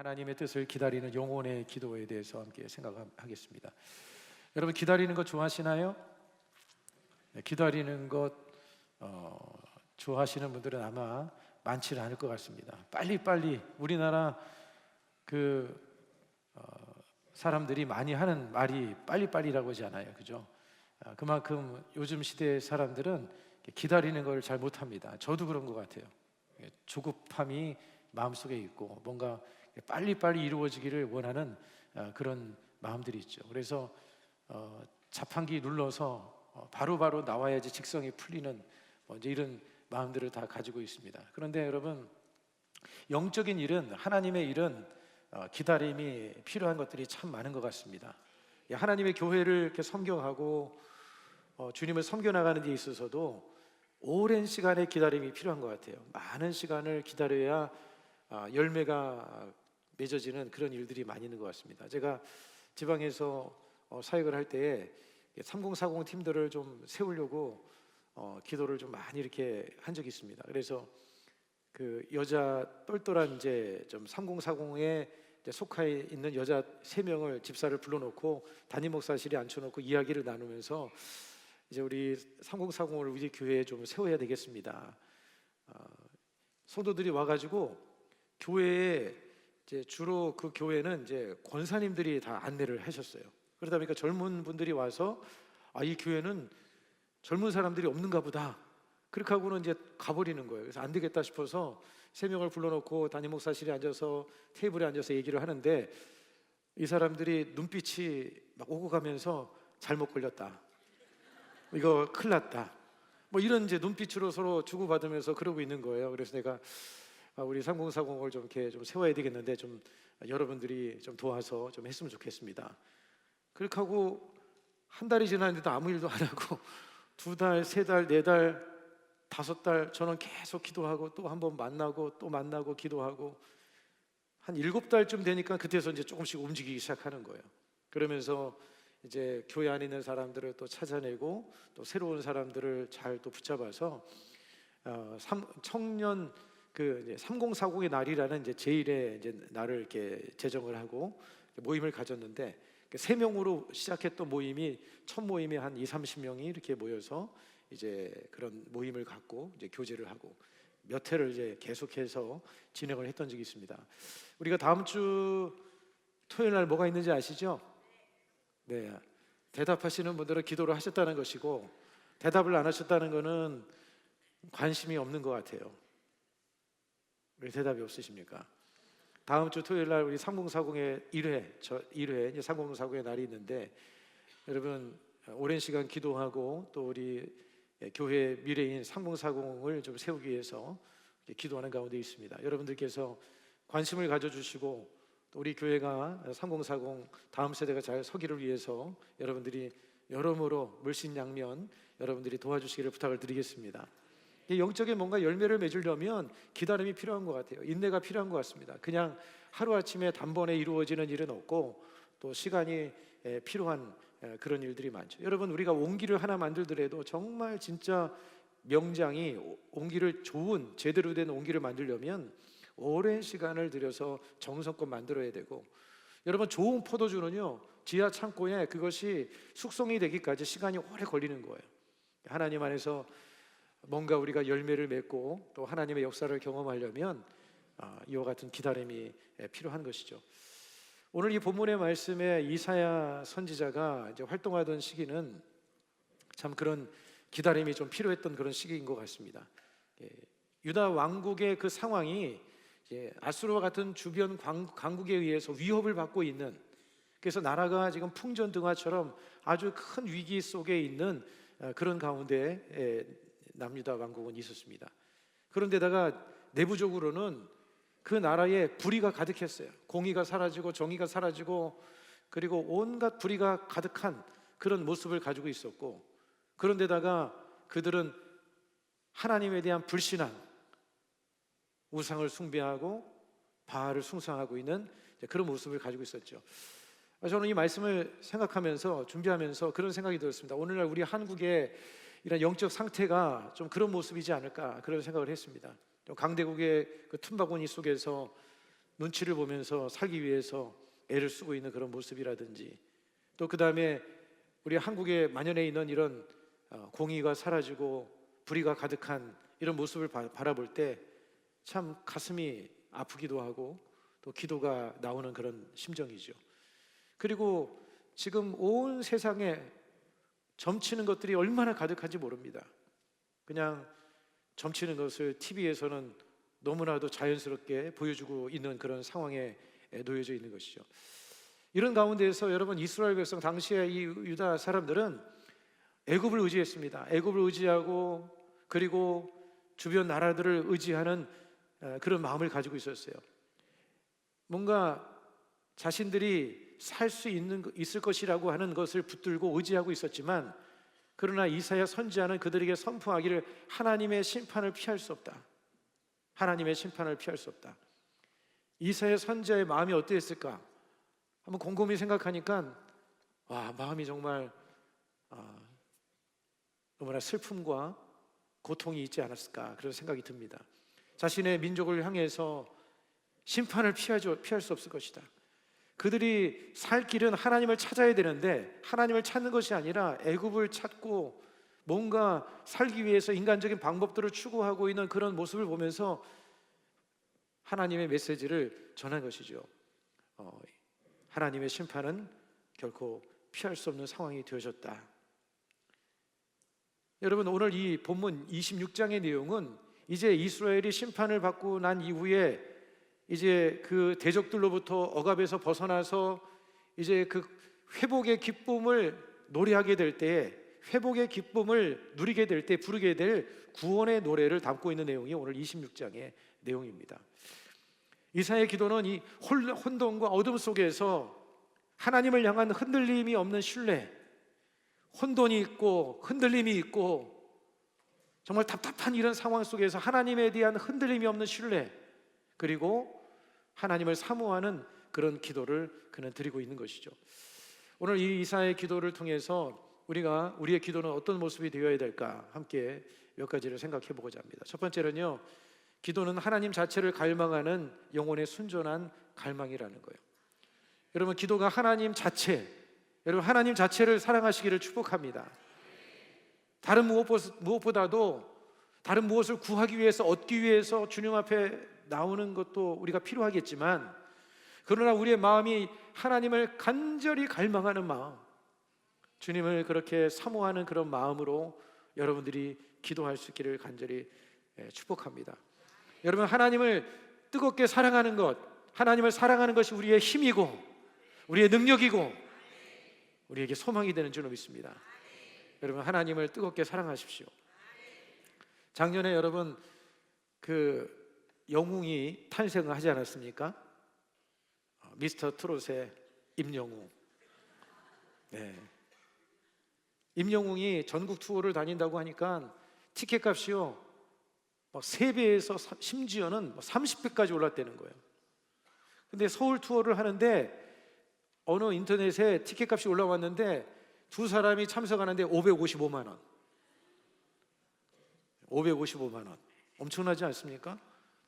하나님의 뜻을 기다리는 영혼의 기도에 대해서 함께 생각하겠습니다. 여러분, 기다리는 것 좋아하시나요? 네, 기다리는 것 좋아하시는 분들은 아마 많지는 않을 것 같습니다. 빨리빨리 우리나라 사람들이 많이 하는 말이 빨리빨리라고 하잖아요, 그죠? 그만큼 요즘 시대의 사람들은 기다리는 걸 잘 못합니다. 저도 그런 것 같아요. 조급함이 마음속에 있고 뭔가 빨리빨리 이루어지기를 원하는 그런 마음들이 있죠. 그래서 자판기 눌러서 바로바로 나와야지 직성이 풀리는 이제 이런 마음들을 다 가지고 있습니다. 그런데 여러분, 영적인 일은, 하나님의 일은 기다림이 필요한 것들이 참 많은 것 같습니다. 하나님의 교회를 이렇게 섬겨가고 주님을 섬겨나가는 데 있어서도 오랜 시간의 기다림이 필요한 것 같아요. 많은 시간을 기다려야 열매가 맺어지는 그런 일들이 많이 있는 것 같습니다. 제가 지방에서 사역을 할 때에 3040 팀들을 좀 세우려고 기도를 좀 많이 이렇게 한 적이 있습니다. 그래서 그 여자 똘똘한 이제 좀 3040에 속해 있는 여자 3명을 집사를 불러놓고 담임 목사실에 앉혀놓고 이야기를 나누면서 이제 우리 3040을 우리 교회에 좀 세워야 되겠습니다. 성도들이 와가지고 교회에 이제 주로 그 교회는 이제 권사님들이 다 안내를 하셨어요. 그러다 보니까 젊은 분들이 와서 이 교회는 젊은 사람들이 없는가 보다. 그렇게 하고는 이제 가버리는 거예요. 그래서 안 되겠다 싶어서 3명을 불러놓고 담임 목사실에 앉아서 테이블에 앉아서 얘기를 하는데 이 사람들이 눈빛이 막 오고 가면서 잘못 걸렸다, 이거 큰일 났다, 뭐 이런 이제 눈빛으로 서로 주고받으면서 그러고 있는 거예요. 그래서 내가 우리 3040을 좀 이렇게 좀 세워야 되겠는데 좀 여러분들이 좀 도와서 좀 했으면 좋겠습니다. 그렇게 하고 한 달이 지났는데도 아무 일도 안 하고 2달, 3달, 4달, 5달 저는 계속 기도하고 또 한 번 만나고 또 만나고 기도하고 한 7달쯤 되니까 그때서 이제 조금씩 움직이기 시작하는 거예요. 그러면서 이제 교회 안에 있는 사람들을 또 찾아내고 또 새로운 사람들을 잘 또 붙잡아서 청년 이제 3040의 날이라는 이제 제1의 이제 날을 이렇게 제정을 하고 모임을 가졌는데 3명으로 시작했던 모임이 첫 모임에 한 20-30명이 이렇게 모여서 이제 그런 모임을 갖고 이제 교제를 하고 몇 회를 이제 계속해서 진행을 했던 적이 있습니다. 우리가 다음 주 토요일 날 뭐가 있는지 아시죠? 네, 대답하시는 분들은 기도를 하셨다는 것이고 대답을 안 하셨다는 것은 관심이 없는 것 같아요. 왜 대답이 없으십니까? 다음 주 토요일 날 우리 3040의 1회 이제 3040의 날이 있는데 여러분, 오랜 시간 기도하고 또 우리 교회 미래인 3040을 좀 세우기 위해서 기도하는 가운데 있습니다. 여러분들께서 관심을 가져주시고 또 우리 교회가 3040 다음 세대가 잘 서기를 위해서 여러분들이 여러모로 물신양면 여러분들이 도와주시기를 부탁을 드리겠습니다. 영적인 뭔가 열매를 맺으려면 기다림이 필요한 것 같아요. 인내가 필요한 것 같습니다. 그냥 하루아침에 단번에 이루어지는 일은 없고 또 시간이 필요한 그런 일들이 많죠. 여러분, 우리가 옹기를 하나 만들더라도 정말 진짜 명장이 옹기를 좋은 제대로 된 옹기를 만들려면 오랜 시간을 들여서 정성껏 만들어야 되고, 여러분, 좋은 포도주는요 지하 창고에 그것이 숙성이 되기까지 시간이 오래 걸리는 거예요. 하나님 안에서 뭔가 우리가 열매를 맺고 또 하나님의 역사를 경험하려면 이와 같은 기다림이 필요한 것이죠. 오늘 이 본문의 말씀에 이사야 선지자가 이제 활동하던 시기는 참 그런 기다림이 좀 필요했던 그런 시기인 것 같습니다. 유다 왕국의 그 상황이 아수르와 같은 주변 강국에 의해서 위협을 받고 있는, 그래서 나라가 지금 풍전등화처럼 아주 큰 위기 속에 있는 그런 가운데 남유다 왕국은 있었습니다. 그런데다가 내부적으로는 그 나라에 불의가 가득했어요. 공의가 사라지고 정의가 사라지고 그리고 온갖 불의가 가득한 그런 모습을 가지고 있었고, 그런데다가 그들은 하나님에 대한 불신앙, 우상을 숭배하고 바알을 숭상하고 있는 그런 모습을 가지고 있었죠. 저는 이 말씀을 생각하면서 준비하면서 그런 생각이 들었습니다. 오늘날 우리 한국의 이런 영적 상태가 좀 그런 모습이지 않을까, 그런 생각을 했습니다. 강대국의 그 틈바구니 속에서 눈치를 보면서 살기 위해서 애를 쓰고 있는 그런 모습이라든지, 또 그 다음에 우리 한국에 만연해 있는 이런 공의가 사라지고 불의가 가득한 이런 모습을 바라볼 때 참 가슴이 아프기도 하고 또 기도가 나오는 그런 심정이죠. 그리고 지금 온 세상에 점치는 것들이 얼마나 가득한지 모릅니다. 그냥 점치는 것을 TV에서는 너무나도 자연스럽게 보여주고 있는 그런 상황에 놓여져 있는 것이죠. 이런 가운데에서 여러분, 이스라엘 백성 당시에 이 유다 사람들은 애굽을 의지했습니다. 애굽을 의지하고 그리고 주변 나라들을 의지하는 그런 마음을 가지고 있었어요. 뭔가 자신들이 살 수 있을 것이라고 하는 것을 붙들고 의지하고 있었지만, 그러나 이사야 선지자는 그들에게 선포하기를 하나님의 심판을 피할 수 없다. 하나님의 심판을 피할 수 없다. 이사야 선지자의 마음이 어땠을까? 한번 곰곰이 생각하니까 마음이 정말 너무나 슬픔과 고통이 있지 않았을까, 그런 생각이 듭니다. 자신의 민족을 향해서 심판을 피할 수 없을 것이다. 그들이 살 길은 하나님을 찾아야 되는데 하나님을 찾는 것이 아니라 애굽을 찾고 뭔가 살기 위해서 인간적인 방법들을 추구하고 있는 그런 모습을 보면서 하나님의 메시지를 전한 것이죠. 하나님의 심판은 결코 피할 수 없는 상황이 되어졌다. 여러분, 오늘 이 본문 26장의 내용은 이제 이스라엘이 심판을 받고 난 이후에 이제 그 대적들로부터 억압에서 벗어나서 이제 그 회복의 기쁨을 노래하게 될 때에, 회복의 기쁨을 누리게 될 때 부르게 될 구원의 노래를 담고 있는 내용이 오늘 26장의 내용입니다. 이사야의 기도는 이 혼돈과 어둠 속에서 하나님을 향한 흔들림이 없는 신뢰, 혼돈이 있고 흔들림이 있고 정말 답답한 이런 상황 속에서 하나님에 대한 흔들림이 없는 신뢰, 그리고 하나님을 사모하는 그런 기도를 그는 드리고 있는 것이죠. 오늘 이 이사야의 기도를 통해서 우리의 기도는 어떤 모습이 되어야 될까 함께 몇 가지를 생각해 보고자 합니다. 첫 번째는요, 기도는 하나님 자체를 갈망하는 영혼의 순전한 갈망이라는 거예요. 여러분, 기도가 하나님 자체를 사랑하시기를 축복합니다. 다른 무엇보다도 다른 무엇을 구하기 위해서, 얻기 위해서 주님 앞에 나오는 것도 우리가 필요하겠지만, 그러나 우리의 마음이 하나님을 간절히 갈망하는 마음, 주님을 그렇게 사모하는 그런 마음으로 여러분들이 기도할 수 있기를 간절히 축복합니다. 여러분, 하나님을 뜨겁게 사랑하는 것, 하나님을 사랑하는 것이 우리의 힘이고 우리의 능력이고 우리에게 소망이 되는 줄로 믿습니다. 여러분, 하나님을 뜨겁게 사랑하십시오. 작년에 여러분 그 영웅이 탄생을 하지 않았습니까? 미스터 트롯의 임영웅. 네. 임영웅이 전국 투어를 다닌다고 하니까 티켓 값이요 3배에서 심지어는 30배까지 올랐다는 거예요. 근데 서울 투어를 하는데 어느 인터넷에 티켓 값이 올라왔는데 두 사람이 참석하는데 555만 원. 555만 원. 엄청나지 않습니까?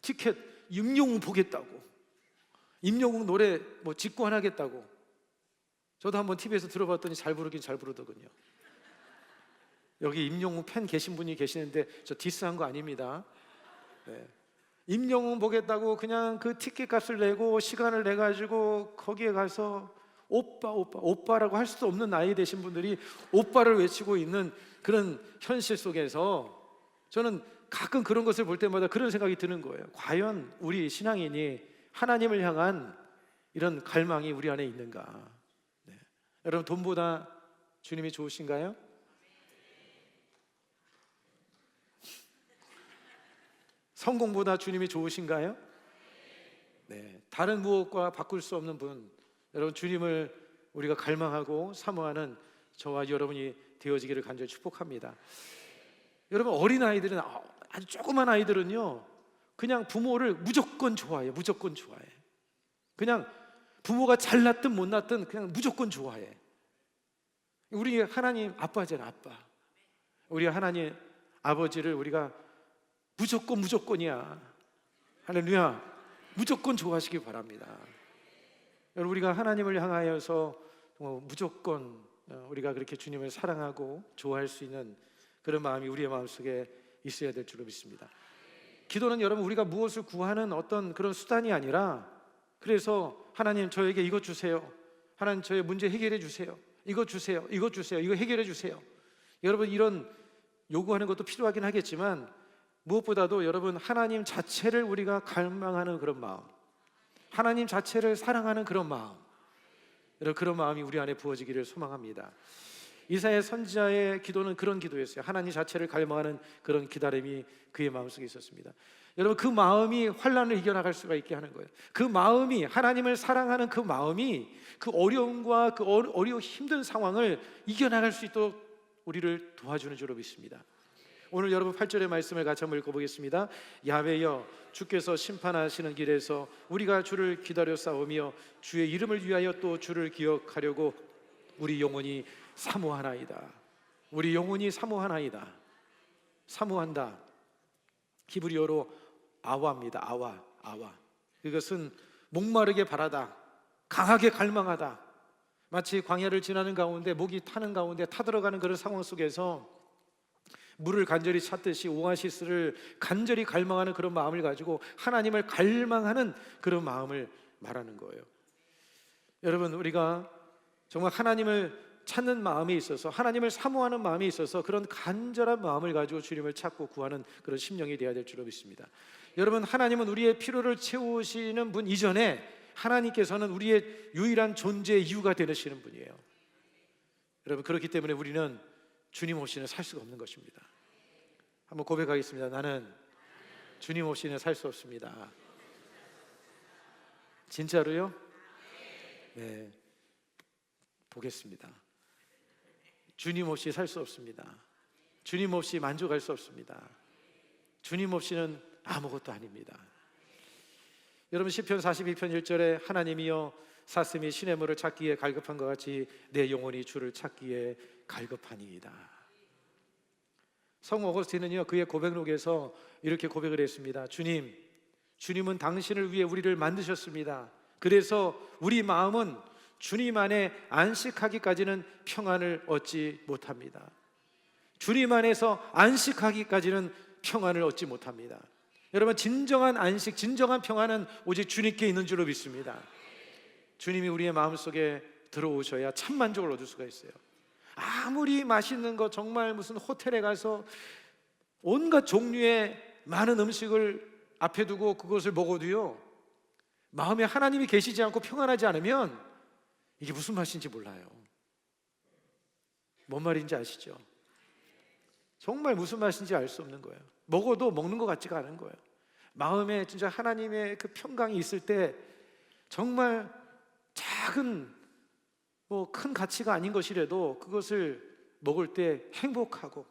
티켓 임영웅 보겠다고, 임영웅 노래 직관 하겠다고. 저도 한번 TV에서 들어봤더니 잘 부르긴 잘 부르더군요. 여기 임영웅 팬 계신 분이 계시는데 저 디스한 거 아닙니다. 네. 임영웅 보겠다고 그냥 그 티켓 값을 내고 시간을 내 가지고 거기에 가서 오빠라고 할 수도 없는 나이 되신 분들이 오빠를 외치고 있는 그런 현실 속에서 저는 가끔 그런 것을 볼 때마다 그런 생각이 드는 거예요. 과연 우리 신앙인이 하나님을 향한 이런 갈망이 우리 안에 있는가? 네. 여러분, 돈보다 주님이 좋으신가요? 성공보다 주님이 좋으신가요? 네. 다른 무엇과 바꿀 수 없는 분, 여러분, 주님을 우리가 갈망하고 사모하는 저와 여러분이 되어지기를 간절히 축복합니다. 여러분, 어린아이들은, 아주 조그만 아이들은요 그냥 부모를 무조건 좋아해. 무조건 좋아해. 그냥 부모가 잘났든 못났든 그냥 무조건 좋아해. 우리 하나님 아빠잖아, 아빠. 우리 하나님 아버지를 우리가 무조건이야. 할렐루야. 무조건 좋아하시기 바랍니다. 여러분, 우리가 하나님을 향하여서 무조건 우리가 그렇게 주님을 사랑하고 좋아할 수 있는 그런 마음이 우리의 마음속에 있어야 될 줄로 믿습니다. 기도는 여러분 우리가 무엇을 구하는 어떤 그런 수단이 아니라, 그래서 하나님 저에게 이것 주세요, 하나님 저의 문제 해결해 주세요, 이것 주세요, 이것 주세요, 이거 해결해 주세요. 여러분, 이런 요구하는 것도 필요하긴 하겠지만 무엇보다도 여러분 하나님 자체를 우리가 갈망하는 그런 마음, 하나님 자체를 사랑하는 그런 마음, 여러분 그런 마음이 우리 안에 부어지기를 소망합니다. 이사야 선지자의 기도는 그런 기도였어요. 하나님 자체를 갈망하는 그런 기다림이 그의 마음속에 있었습니다. 여러분, 그 마음이 환난을 이겨나갈 수가 있게 하는 거예요. 그 마음이, 하나님을 사랑하는 그 마음이 그 어려움과 그 어려운 힘든 상황을 이겨나갈 수 있도록 우리를 도와주는 줄로 믿습니다. 오늘 여러분 8절의 말씀을 같이 한번 읽어보겠습니다. 야훼여, 주께서 심판하시는 길에서 우리가 주를 기다려 싸우며 주의 이름을 위하여 또 주를 기억하려고 우리 영혼이 사모하나이다. 우리 영혼이 사모하나이다. 사모한다, 히브리어로 아와입니다. 아와. 이것은 목마르게 바라다, 강하게 갈망하다. 마치 광야를 지나는 가운데 목이 타는 가운데 타들어가는 그런 상황 속에서 물을 간절히 찾듯이 오아시스를 간절히 갈망하는 그런 마음을 가지고 하나님을 갈망하는 그런 마음을 말하는 거예요. 여러분, 우리가 정말 하나님을 찾는 마음이 있어서, 하나님을 사모하는 마음이 있어서 그런 간절한 마음을 가지고 주님을 찾고 구하는 그런 심령이 되어야 될 줄로 믿습니다. 여러분, 하나님은 우리의 필요를 채우시는 분 이전에 하나님께서는 우리의 유일한 존재의 이유가 되시는 분이에요. 여러분, 그렇기 때문에 우리는 주님 없이는 살 수가 없는 것입니다. 한번 고백하겠습니다. 나는 주님 없이는 살 수 없습니다. 진짜로요? 네, 보겠습니다. 주님 없이 살 수 없습니다. 주님 없이 만족할 수 없습니다. 주님 없이는 아무것도 아닙니다. 여러분, 시편 42편 1절에 하나님이여 사슴이 시냇물을 찾기에 갈급한 것 같이 내 영혼이 주를 찾기에 갈급하니이다. 성 어거스틴은요, 그의 고백록에서 이렇게 고백을 했습니다. 주님은 당신을 위해 우리를 만드셨습니다. 그래서 우리 마음은 주님 안에 안식하기까지는 평안을 얻지 못합니다. 주님 안에서 안식하기까지는 평안을 얻지 못합니다. 여러분, 진정한 안식, 진정한 평안은 오직 주님께 있는 줄로 믿습니다. 주님이 우리의 마음속에 들어오셔야 참 만족을 얻을 수가 있어요. 아무리 맛있는 거, 정말 무슨 호텔에 가서 온갖 종류의 많은 음식을 앞에 두고 그것을 먹어도요, 마음에 하나님이 계시지 않고 평안하지 않으면 이게 무슨 맛인지 몰라요. 뭔 말인지 아시죠? 정말 무슨 맛인지 알 수 없는 거예요. 먹어도 먹는 것 같지가 않은 거예요. 마음에 진짜 하나님의 그 평강이 있을 때 정말 작은 큰 가치가 아닌 것이라도 그것을 먹을 때 행복하고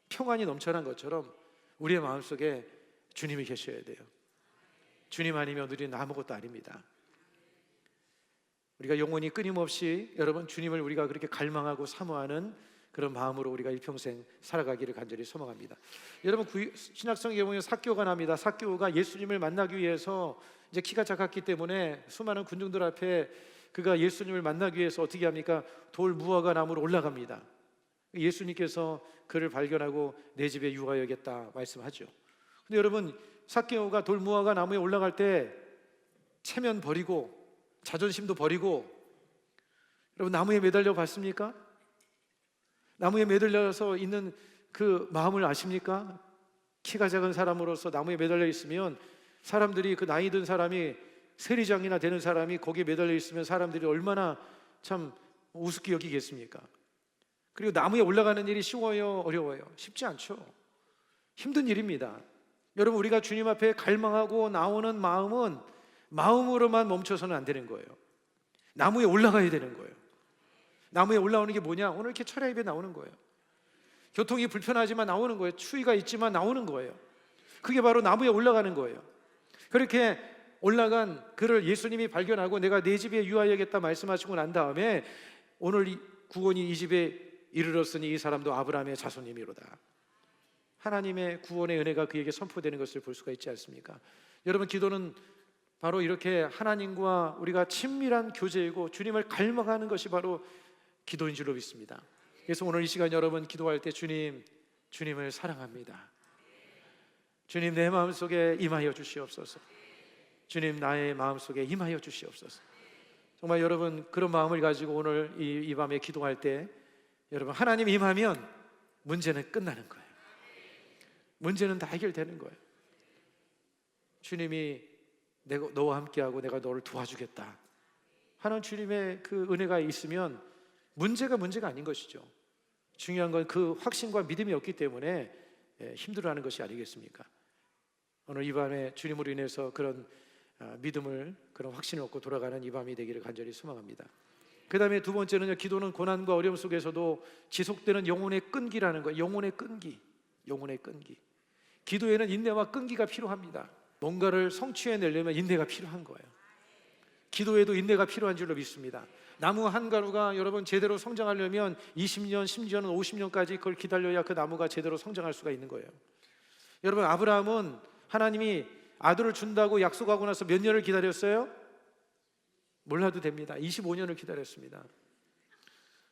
평안이 넘쳐난 것처럼 우리의 마음속에 주님이 계셔야 돼요. 주님 아니면 우리는 아무것도 아닙니다. 우리가 영원히 끊임없이 여러분 주님을 우리가 그렇게 갈망하고 사모하는 그런 마음으로 우리가 일평생 살아가기를 간절히 소망합니다. 여러분, 신약성경에 보면 삭개오가 납니다. 삭개오가 예수님을 만나기 위해서 이제 키가 작았기 때문에 수많은 군중들 앞에 그가 예수님을 만나기 위해서 어떻게 합니까? 돌 무화과 나무로 올라갑니다. 예수님께서 그를 발견하고 내 집에 유하여겠다 말씀하죠. 근데 여러분, 삭개오가 돌 무화과 나무에 올라갈 때 체면 버리고 자존심도 버리고, 여러분 나무에 매달려 봤습니까? 나무에 매달려서 있는 그 마음을 아십니까? 키가 작은 사람으로서 나무에 매달려 있으면 사람들이, 그 나이 든 사람이, 세리장이나 되는 사람이 거기에 매달려 있으면 사람들이 얼마나 참 우습게 여기겠습니까? 그리고 나무에 올라가는 일이 쉬워요, 어려워요? 쉽지 않죠. 힘든 일입니다. 여러분, 우리가 주님 앞에 갈망하고 나오는 마음은 마음으로만 멈춰서는 안 되는 거예요. 나무에 올라가야 되는 거예요. 나무에 올라오는 게 뭐냐? 오늘 이렇게 철야 예배 나오는 거예요. 교통이 불편하지만 나오는 거예요. 추위가 있지만 나오는 거예요. 그게 바로 나무에 올라가는 거예요. 그렇게 올라간 그를 예수님이 발견하고 내가 내 집에 유하여겠다 말씀하시고 난 다음에 오늘 구원이 이 집에 이르렀으니 이 사람도 아브라함의 자손이미로다. 하나님의 구원의 은혜가 그에게 선포되는 것을 볼 수가 있지 않습니까? 여러분, 기도는 바로 이렇게 하나님과 우리가 친밀한 교제이고 주님을 갈망하는 것이 바로 기도인 줄로 믿습니다. 그래서 오늘 이 시간 여러분 기도할 때 주님을 사랑합니다. 주님 내 마음속에 임하여 주시옵소서. 주님 나의 마음속에 임하여 주시옵소서. 정말 여러분 그런 마음을 가지고 오늘 이 밤에 기도할 때 여러분 하나님 임하면 문제는 끝나는 거예요. 문제는 다 해결되는 거예요. 주님이 너와 함께하고 내가 너를 도와주겠다 하는 주님의 그 은혜가 있으면 문제가 아닌 것이죠. 중요한 건 그 확신과 믿음이 없기 때문에 힘들어하는 것이 아니겠습니까? 오늘 이 밤에 주님으로 인해서 그런 믿음을, 그런 확신을 얻고 돌아가는 이 밤이 되기를 간절히 소망합니다. 그 다음에 두 번째는요, 기도는 고난과 어려움 속에서도 지속되는 영혼의 끈기라는 거예요. 영혼의 끈기. 기도에는 인내와 끈기가 필요합니다. 뭔가를 성취해내려면 인내가 필요한 거예요. 기도에도 인내가 필요한 줄로 믿습니다. 나무 한 가루가 여러분 제대로 성장하려면 20년, 심지어는 50년까지 그걸 기다려야 그 나무가 제대로 성장할 수가 있는 거예요. 여러분 아브라함은 하나님이 아들을 준다고 약속하고 나서 몇 년을 기다렸어요? 몰라도 됩니다. 25년을 기다렸습니다.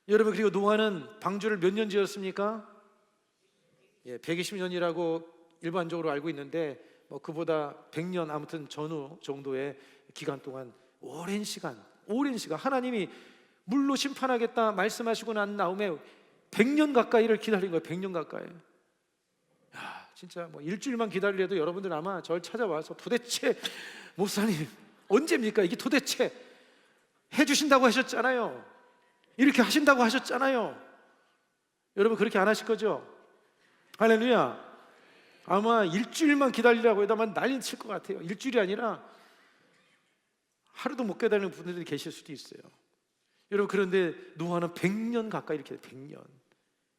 여러분 그리고 노아는 방주를 몇 년 지었습니까? 120년이라고 일반적으로 알고 있는데 그보다 100년 아무튼 전후 정도의 기간 동안 오랜 시간 하나님이 물로 심판하겠다 말씀하시고 난 다음에 100년 가까이를 기다린 거예요. 100년 가까이. 진짜 일주일만 기다리려도 여러분들 아마 저를 찾아와서 도대체 목사님 언제입니까? 이게 도대체 해주신다고 하셨잖아요. 이렇게 하신다고 하셨잖아요. 여러분 그렇게 안 하실 거죠? 할렐루야. 아마 일주일만 기다리라고 해도 아마 난리 칠 것 같아요. 일주일이 아니라 하루도 못 기다리는 분들이 계실 수도 있어요. 여러분 그런데 노아는 100년 가까이 이렇게 100년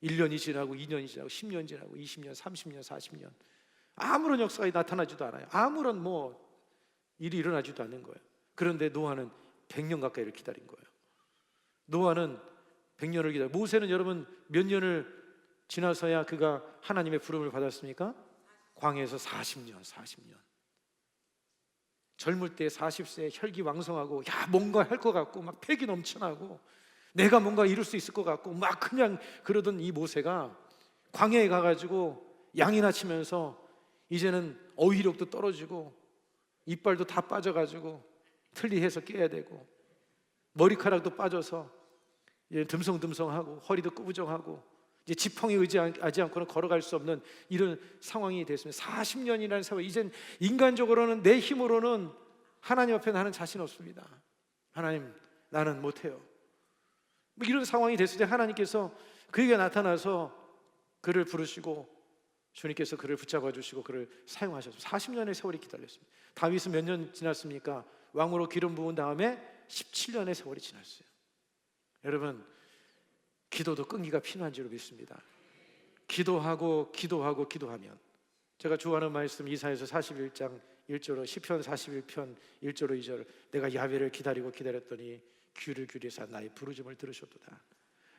1년이 지나고 2년이 지나고 10년 지나고 20년, 30년, 40년 아무런 역사가 나타나지도 않아요. 아무런 일이 일어나지도 않는 거예요. 그런데 노아는 100년 가까이를 기다린 거예요. 노아는 100년을 기다려. 모세는 여러분 몇 년을 지나서야 그가 하나님의 부름을 받았습니까? 광야에서 40년. 젊을 때 40세에 혈기왕성하고 뭔가 할 것 같고 막 패기 넘쳐나고 내가 뭔가 이룰 수 있을 것 같고 막 그냥 그러던 이 모세가 광야에 가가지고 양이나 치면서 이제는 어휘력도 떨어지고 이빨도 다 빠져가지고 틀니해서 깨야 되고 머리카락도 빠져서 이제 듬성듬성하고 허리도 꾸부정하고 이제 지팡이 의지하지 않고는 걸어갈 수 없는 이런 상황이 됐습니다. 40년이라는 세월, 이젠 인간적으로는 내 힘으로는 하나님 앞에 나는 자신 없습니다. 하나님 나는 못해요. 이런 상황이 됐을 때 하나님께서 그에게 나타나서 그를 부르시고 주님께서 그를 붙잡아 주시고 그를 사용하셔서 40년의 세월이 기다렸습니다. 다윗은 몇 년 지났습니까? 왕으로 기름 부은 다음에 17년의 세월이 지났어요. 여러분 기도도 끈기가 필요한 줄로 믿습니다. 기도하면 제가 좋아하는 말씀 이사야서 41장 1절로 시편 41편 1절로 2절 내가 야훼를 기다렸더니 귀를 기울이사 나의 부르짖음을 들으셨도다.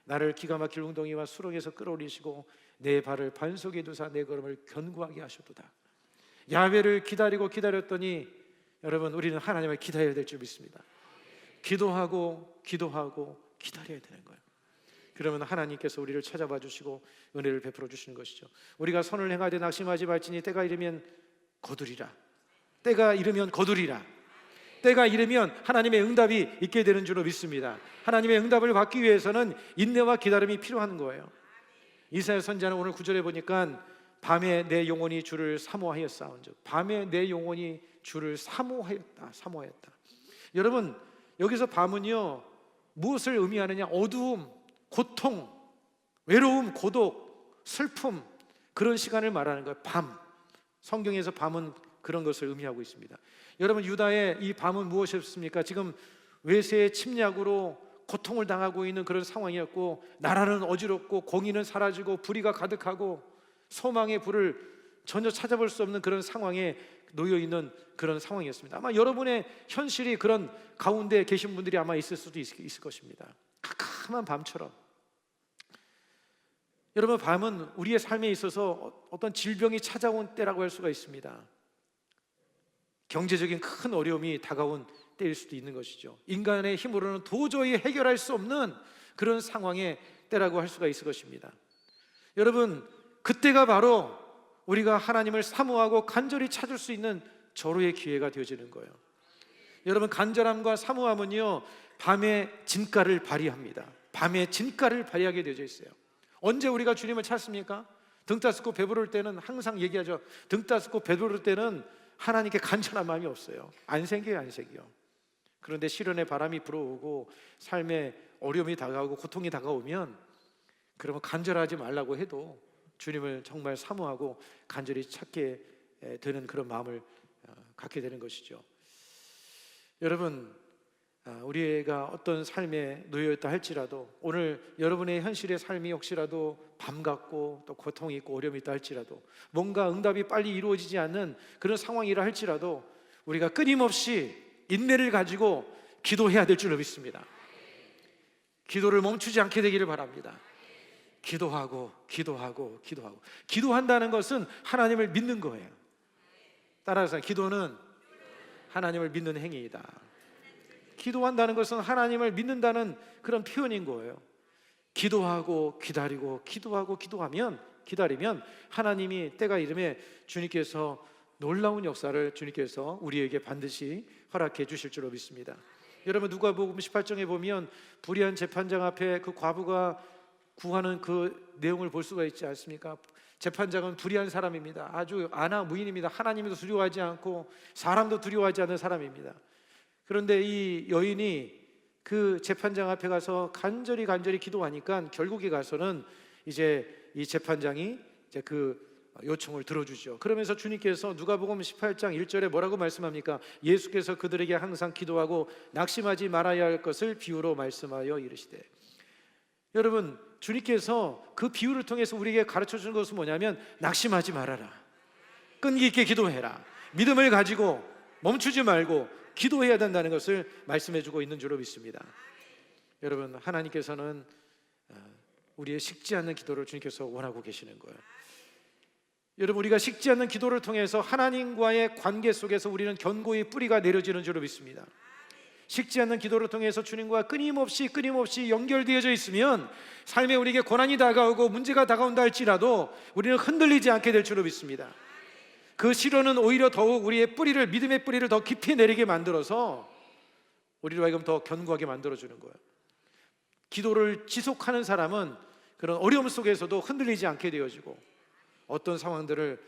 나를 기가 막힐 웅덩이와 수렁에서 끌어올리시고 내 발을 반석에 두사 내 걸음을 견고하게 하셨도다. 야훼를 기다렸더니 여러분 우리는 하나님을 기다려야 될 줄 믿습니다. 기도하고 기다려야 되는 거예요. 그러면 하나님께서 우리를 찾아봐 주시고 은혜를 베풀어 주시는 것이죠. 우리가 선을 행하되 낙심하지 말지니 때가 이르면 거두리라. 때가 이르면 하나님의 응답이 있게 되는 줄로 믿습니다. 하나님의 응답을 받기 위해서는 인내와 기다림이 필요한 거예요. 이사야 선지자는 오늘 9절에 보니까 밤에 내 영혼이 주를 사모하였사온즉 밤에 내 영혼이 주를 사모하였다. 여러분 여기서 밤은요 무엇을 의미하느냐? 어두움, 고통, 외로움, 고독, 슬픔 그런 시간을 말하는 거예요. 밤. 성경에서 밤은 그런 것을 의미하고 있습니다. 여러분 유다의 이 밤은 무엇이었습니까? 지금 외세의 침략으로 고통을 당하고 있는 그런 상황이었고 나라는 어지럽고 공의는 사라지고 불의가 가득하고 소망의 불을 전혀 찾아볼 수 없는 그런 상황에 놓여 있는 그런 상황이었습니다. 아마 여러분의 현실이 그런 가운데 계신 분들이 아마 있을 수도 있을 것입니다. 캄캄한 밤처럼. 여러분 밤은 우리의 삶에 있어서 어떤 질병이 찾아온 때라고 할 수가 있습니다. 경제적인 큰 어려움이 다가온 때일 수도 있는 것이죠. 인간의 힘으로는 도저히 해결할 수 없는 그런 상황의 때라고 할 수가 있을 것입니다. 여러분, 그때가 바로 우리가 하나님을 사모하고 간절히 찾을 수 있는 절호의 기회가 되어지는 거예요. 여러분, 간절함과 사모함은요, 밤의 진가를 발휘합니다. 밤의 진가를 발휘하게 되어져 있어요. 언제 우리가 주님을 찾습니까? 등 따스고 배부를 때는 항상 얘기하죠. 등 따스고 배부를 때는 하나님께 간절한 마음이 없어요. 안 생겨요, 안 생겨. 그런데 시련의 바람이 불어오고 삶의 어려움이 다가오고 고통이 다가오면, 그러면 간절하지 말라고 해도 주님을 정말 사모하고 간절히 찾게 되는 그런 마음을 갖게 되는 것이죠. 여러분, 우리가 어떤 삶에 놓여있다 할지라도, 오늘 여러분의 현실의 삶이 혹시라도 밤 같고 또 고통이 있고 어려움이 있다 할지라도, 뭔가 응답이 빨리 이루어지지 않는 그런 상황이라 할지라도 우리가 끊임없이 인내를 가지고 기도해야 될 줄로 믿습니다. 기도를 멈추지 않게 되기를 바랍니다. 기도하고 기도하고 기도하고. 기도한다는 것은 하나님을 믿는 거예요. 따라서 기도는 하나님을 믿는 행위이다. 기도한다는 것은 하나님을 믿는다는 그런 표현인 거예요. 기도하고 기다리고 기도하고 기다리면 하나님이 때가 이르면 주님께서 놀라운 역사를 주님께서 우리에게 반드시 허락해 주실 줄로 믿습니다. 여러분, 누가복음 18장에 보면 불의한 재판장 앞에 그 과부가 구하는 그 내용을 볼 수가 있지 않습니까? 재판장은 불의한 사람입니다. 아주 안하무인입니다. 하나님도 두려워하지 않고 사람도 두려워하지 않는 사람입니다. 그런데 이 여인이 그 재판장 앞에 가서 간절히 기도하니까 결국에 가서는 이제 이 재판장이 이제 그 요청을 들어주죠. 그러면서 주님께서 누가복음 18장 1절에 뭐라고 말씀합니까? 예수께서 그들에게 항상 기도하고 낙심하지 말아야 할 것을 비유로 말씀하여 이르시되. 여러분, 주님께서 그 비유를 통해서 우리에게 가르쳐 주는 것은 뭐냐면, 낙심하지 말아라, 끈기 있게 기도해라, 믿음을 가지고 멈추지 말고 기도해야 된다는 것을 말씀해 주고 있는 줄로 믿습니다. 여러분, 하나님께서는 우리의 식지 않는 기도를 주님께서 원하고 계시는 거예요. 여러분, 우리가 식지 않는 기도를 통해서 하나님과의 관계 속에서 우리는 견고히 뿌리가 내려지는 줄로 믿습니다. 식지 않는 기도를 통해서 주님과 끊임없이 연결되어져 있으면 삶에 우리에게 고난이 다가오고 문제가 다가온다 할지라도 우리는 흔들리지 않게 될 줄로 믿습니다. 그 시련은 오히려 더욱 우리의 뿌리를, 믿음의 뿌리를 더 깊이 내리게 만들어서 우리로 하여금 더 견고하게 만들어주는 거예요. 기도를 지속하는 사람은 그런 어려움 속에서도 흔들리지 않게 되어지고 어떤 상황들을,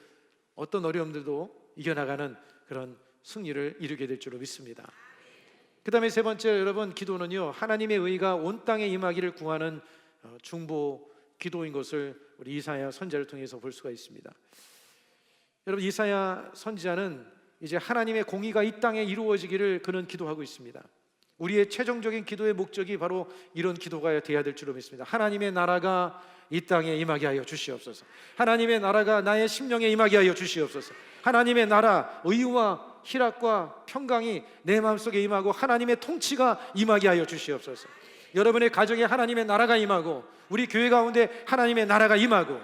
어떤 어려움들도 이겨나가는 그런 승리를 이루게 될 줄로 믿습니다. 그 다음에 세 번째, 여러분, 기도는요, 하나님의 의가 온 땅에 임하기를 구하는 중보 기도인 것을 우리 이사야 선지자를 통해서 볼 수가 있습니다. 여러분, 이사야 선지자는 이제 하나님의 공의가 이 땅에 이루어지기를 그는 기도하고 있습니다. 우리의 최종적인 기도의 목적이 바로 이런 기도가 돼야 될 줄로 믿습니다. 하나님의 나라가 이 땅에 임하게 하여 주시옵소서. 하나님의 나라가 나의 심령에 임하게 하여 주시옵소서. 하나님의 나라, 의와 희락과 평강이 내 마음속에 임하고 하나님의 통치가 임하게 하여 주시옵소서. 여러분의 가정에 하나님의 나라가 임하고 우리 교회 가운데 하나님의 나라가 임하고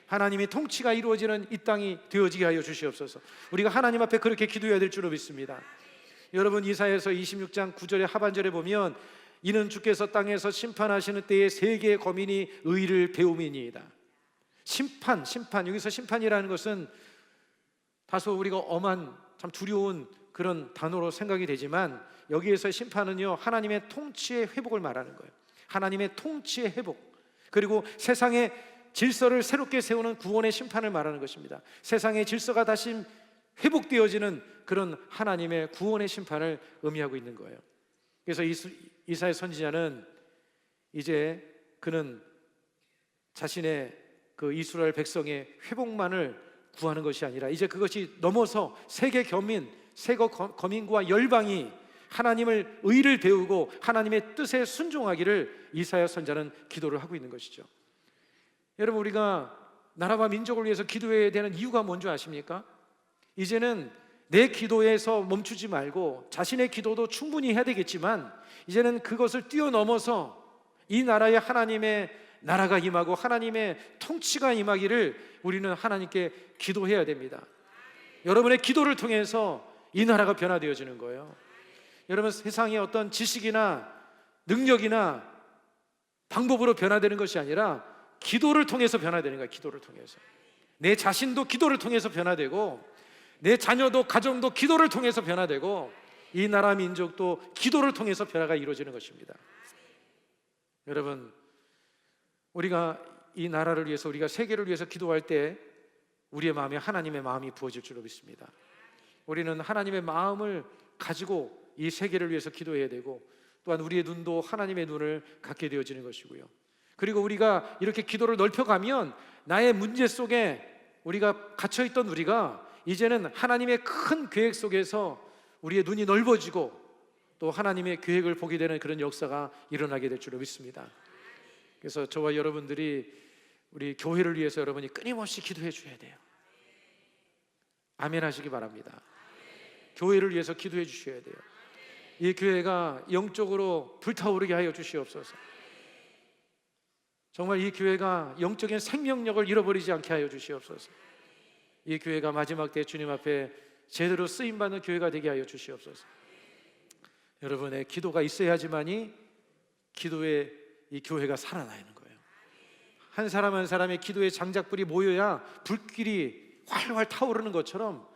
하나님의 통치가 이루어지는 이 땅이 되어지게 하여 주시옵소서. 우리가 하나님 앞에 그렇게 기도해야 될 줄로 믿습니다. 여러분, 이사야서 26장 9절의 하반절에 보면 이는 주께서 땅에서 심판하시는 때에 세계의 거민이 의를 배움이니이다. 심판, 여기서 심판이라는 것은 다소 우리가 엄한, 참 두려운 그런 단어로 생각이 되지만 여기에서 심판은요, 하나님의 통치의 회복을 말하는 거예요. 하나님의 통치의 회복, 그리고 세상의 질서를 새롭게 세우는 구원의 심판을 말하는 것입니다. 세상의 질서가 다시 회복되어지는 그런 하나님의 구원의 심판을 의미하고 있는 거예요. 그래서 이사야 선지자는 이제 그는 자신의 그 이스라엘 백성의 회복만을 구하는 것이 아니라 이제 그것이 넘어서 세계 거민과 열방이 하나님을 의를 배우고 하나님의 뜻에 순종하기를 이사야 선지자는 기도를 하고 있는 것이죠. 여러분, 우리가 나라와 민족을 위해서 기도해야 되는 이유가 뭔지 아십니까? 이제는 내 기도에서 멈추지 말고 자신의 기도도 충분히 해야 되겠지만 이제는 그것을 뛰어넘어서 이 나라에 하나님의 나라가 임하고 하나님의 통치가 임하기를 우리는 하나님께 기도해야 됩니다. 여러분의 기도를 통해서 이 나라가 변화되어지는 거예요. 여러분, 세상의 어떤 지식이나 능력이나 방법으로 변화되는 것이 아니라 기도를 통해서 변화되는 거예요. 기도를 통해서. 내 자신도 기도를 통해서 변화되고, 내 자녀도 가정도 기도를 통해서 변화되고, 이 나라 민족도 기도를 통해서 변화가 이루어지는 것입니다. 여러분, 우리가 이 나라를 위해서, 우리가 세계를 위해서 기도할 때 우리의 마음에 하나님의 마음이 부어질 줄로 믿습니다. 우리는 하나님의 마음을 가지고 이 세계를 위해서 기도해야 되고, 또한 우리의 눈도 하나님의 눈을 갖게 되어지는 것이고요. 그리고 우리가 이렇게 기도를 넓혀가면 나의 문제 속에 우리가 갇혀있던 우리가 이제는 하나님의 큰 계획 속에서 우리의 눈이 넓어지고 또 하나님의 계획을 보게 되는 그런 역사가 일어나게 될 줄로 믿습니다. 그래서 저와 여러분들이 우리 교회를 위해서 여러분이 끊임없이 기도해 줘야 돼요. 아멘 하시기 바랍니다. 교회를 위해서 기도해 주셔야 돼요. 이 교회가 영적으로 불타오르게 하여 주시옵소서. 정말 이 교회가 영적인 생명력을 잃어버리지 않게 하여 주시옵소서. 이 교회가 마지막 때 주님 앞에 제대로 쓰임받는 교회가 되게 하여 주시옵소서. 여러분의 기도가 있어야지만이 기도의 이 교회가 살아나는 거예요. 한 사람 한 사람의 기도의 장작불이 모여야 불길이 활활 타오르는 것처럼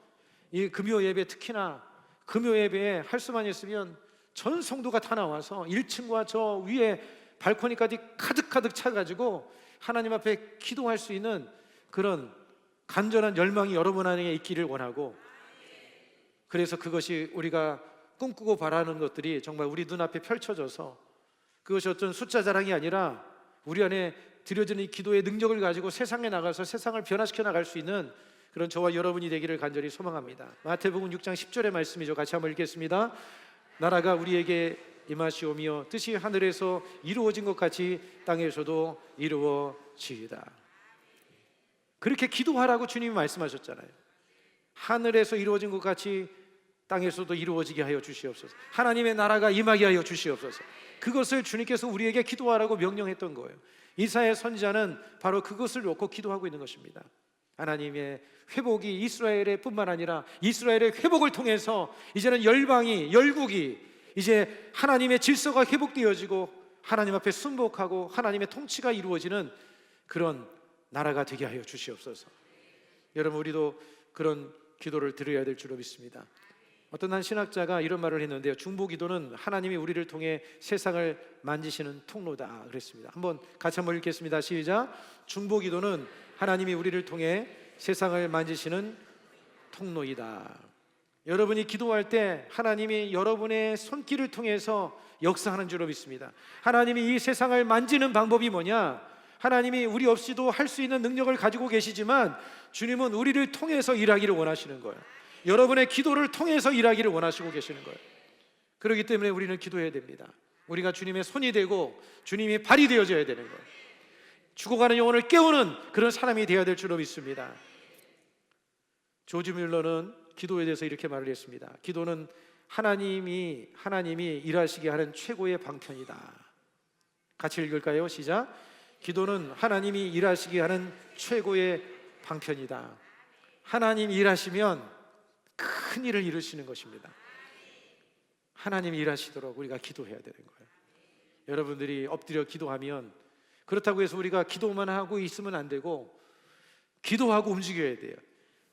이 금요 예배, 특히나 금요 예배에 할 수만 있으면 전 성도가 다 나와서 1층과 저 위에 발코니까지 가득가득 차가지고 하나님 앞에 기도할 수 있는 그런 간절한 열망이 여러분 안에 있기를 원하고, 그래서 그것이 우리가 꿈꾸고 바라는 것들이 정말 우리 눈앞에 펼쳐져서 그것이 어떤 숫자 자랑이 아니라 우리 안에 드려지는 이 기도의 능력을 가지고 세상에 나가서 세상을 변화시켜 나갈 수 있는 그런 저와 여러분이 되기를 간절히 소망합니다. 마태복음 6장 10절의 말씀이죠. 같이 한번 읽겠습니다. 나라가 우리에게 임하시오며 뜻이 하늘에서 이루어진 것 같이 땅에서도 이루어지이다. 그렇게 기도하라고 주님이 말씀하셨잖아요. 하늘에서 이루어진 것 같이 땅에서도 이루어지게 하여 주시옵소서. 하나님의 나라가 임하게 하여 주시옵소서. 그것을 주님께서 우리에게 기도하라고 명령했던 거예요. 이사야 선지자는 바로 그것을 놓고 기도하고 있는 것입니다. 하나님의 회복이 이스라엘의 뿐만 아니라 이스라엘의 회복을 통해서 이제는 열방이, 열국이 이제 하나님의 질서가 회복되어지고 하나님 앞에 순복하고 하나님의 통치가 이루어지는 그런 나라가 되게 하여 주시옵소서. 여러분, 우리도 그런 기도를 드려야 될 줄로 믿습니다. 어떤 한 신학자가 이런 말을 했는데요. 중보기도는 하나님이 우리를 통해 세상을 만지시는 통로다 그랬습니다. 한번 같이 한번 읽겠습니다. 시작. 중보기도는 하나님이 우리를 통해 세상을 만지시는 통로이다. 여러분이 기도할 때 하나님이 여러분의 손길을 통해서 역사하는 줄로 믿습니다. 하나님이 이 세상을 만지는 방법이 뭐냐? 하나님이 우리 없이도 할 수 있는 능력을 가지고 계시지만 주님은 우리를 통해서 일하기를 원하시는 거예요. 여러분의 기도를 통해서 일하기를 원하시고 계시는 거예요. 그렇기 때문에 우리는 기도해야 됩니다. 우리가 주님의 손이 되고 주님이 발이 되어져야 되는 거예요. 죽어가는 영혼을 깨우는 그런 사람이 되어야 될 줄로 믿습니다. 조지 뮬러는 기도에 대해서 이렇게 말을 했습니다. 기도는 하나님이 일하시게 하는 최고의 방편이다. 같이 읽을까요? 시작. 기도는 하나님이 일하시게 하는 최고의 방편이다. 하나님이 일하시면 큰 일을 이루시는 것입니다. 하나님이 일하시도록 우리가 기도해야 되는 거예요. 여러분들이 엎드려 기도하면, 그렇다고 해서 우리가 기도만 하고 있으면 안 되고 기도하고 움직여야 돼요.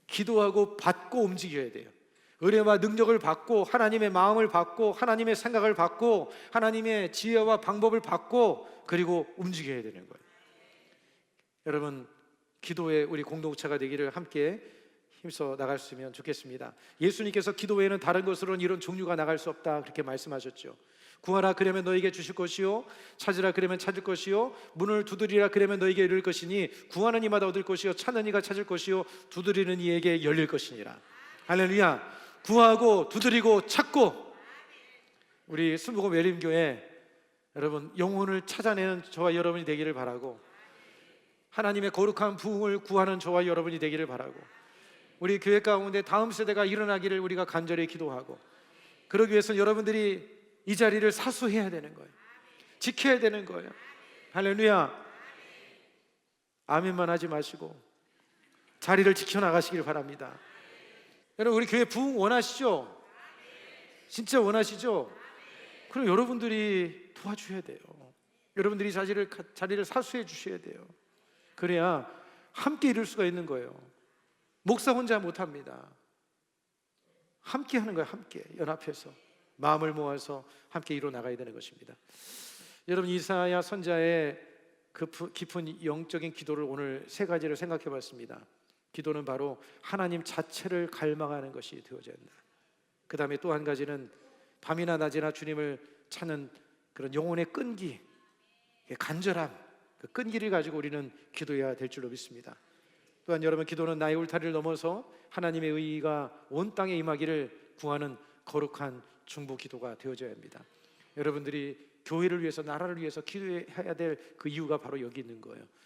기도하고 받고 움직여야 돼요. 은혜와 능력을 받고 하나님의 마음을 받고 하나님의 생각을 받고 하나님의 지혜와 방법을 받고 그리고 움직여야 되는 거예요. 여러분, 기도의 우리 공동체가 되기를 함께 힘써 나갔으면 좋겠습니다. 예수님께서 기도 외에는 다른 것으로는 이런 종류가 나갈 수 없다 그렇게 말씀하셨죠. 구하라 그러면 너에게 주실 것이요, 찾으라 그러면 찾을 것이요, 문을 두드리라 그러면 너에게 열릴 것이니 구하는 이마다 얻을 것이요, 찾는 이가 찾을 것이요, 두드리는 이에게 열릴 것이니라. 할렐루야. 구하고 두드리고 찾고, 우리 순복음 예림교회 여러분 영혼을 찾아내는 저와 여러분이 되기를 바라고, 하나님의 거룩한 부흥을 구하는 저와 여러분이 되기를 바라고, 우리 교회 가운데 다음 세대가 일어나기를 우리가 간절히 기도하고, 그러기 위해서 여러분들이 이 자리를 사수해야 되는 거예요. 지켜야 되는 거예요. 할렐루야. 아멘만 하지 마시고 자리를 지켜나가시길 바랍니다. 여러분, 우리 교회 부흥 원하시죠? 진짜 원하시죠? 그럼 여러분들이 도와줘야 돼요. 여러분들이 자리를 사수해 주셔야 돼요. 그래야 함께 이룰 수가 있는 거예요. 목사 혼자 못합니다. 함께 하는 거예요. 함께 연합해서 마음을 모아서 함께 이뤄 나가야 되는 것입니다. 여러분, 이사야 선자의 그 깊은 영적인 기도를 오늘 세 가지를 생각해 봤습니다. 기도는 바로 하나님 자체를 갈망하는 것이 되어져야 한다. 그 다음에 또 한 가지는 밤이나 낮이나 주님을 찾는 그런 영혼의 끈기, 간절함, 그 끈기를 가지고 우리는 기도해야 될 줄로 믿습니다. 또한 여러분, 기도는 나의 울타리를 넘어서 하나님의 의가 온 땅에 임하기를 구하는 거룩한 중보 기도가 되어져야 합니다. 여러분들이 교회를 위해서, 나라를 위해서 기도해야 될 그 이유가 바로 여기 있는 거예요.